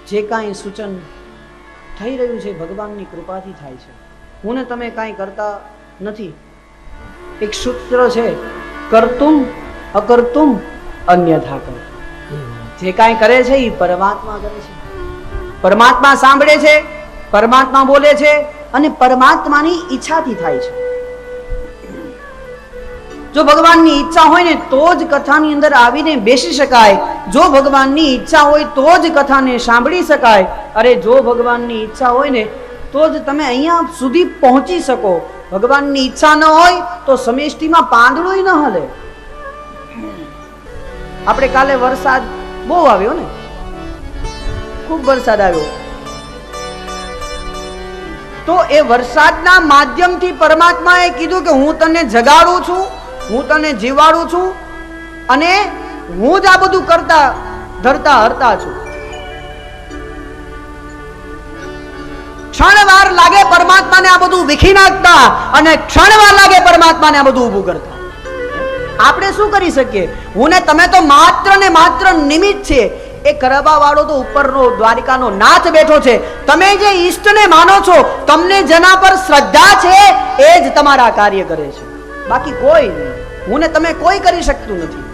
જે કાંઈ સૂચન થઈ રહ્યું છે ભગવાનની કૃપાથી થાય છે. હું ને તમે કાંઈ કરતા નથી. એક સૂત્ર છે, કર્તુમ અકર્તુમ અન્યથા કર. જે કાંઈ કરે છે એ પરમાત્મા કરે છે. પરમાત્મા સાંભળે છે, પરમાત્મા બોલે છે અને પરમાત્માની ઈચ્છાથી થાય છે. જો ભગવાનની ઈચ્છા હોય ને તો જ કથાની અંદર આવીને બેસી શકાય. જો ભગવાનની ઈચ્છા હોય તો જ કથાને સાંભળી શકાય. અરે જો ભગવાનની ઈચ્છા હોય ને તો જ તમે અહીંયા સુધી પહોંચી શકો. ભગવાનની ઈચ્છા ન હોય તો સમષ્ટિમાં પાંદડું ન હલે. આપણે કાલે વરસાદ બહુ આવ્યો ને, ખૂબ વરસાદ આવ્યો. તો એ વરસાદના માધ્યમથી પરમાત્માએ કીધું કે હું તને જગાડું છું, હું તને જીવાડું છું અને હું જ આ બધું કરતા ધરતા હરતા છું. ક્ષણવાર લાગે પરમાત્માને આ બધું વિખી નાખતા અને ક્ષણવાર લાગે પરમાત્માને આ બધું ઊભું કરતા. આપણે શું કરી શકીએ? હું ને તમે તો માત્ર ને માત્ર નિમિત્ત છે. એ કરવા વાળો તો ઉપરનો દ્વારિકાનો નાથ બેઠો છે. તમે જે ઈષ્ટને માનો છો, તમને જેના પર શ્રદ્ધા છે એ જ તમારા કાર્ય કરે છે. બાકી કોઈ નહીં. હું ને તમે કોઈ કરી શકતું નથી.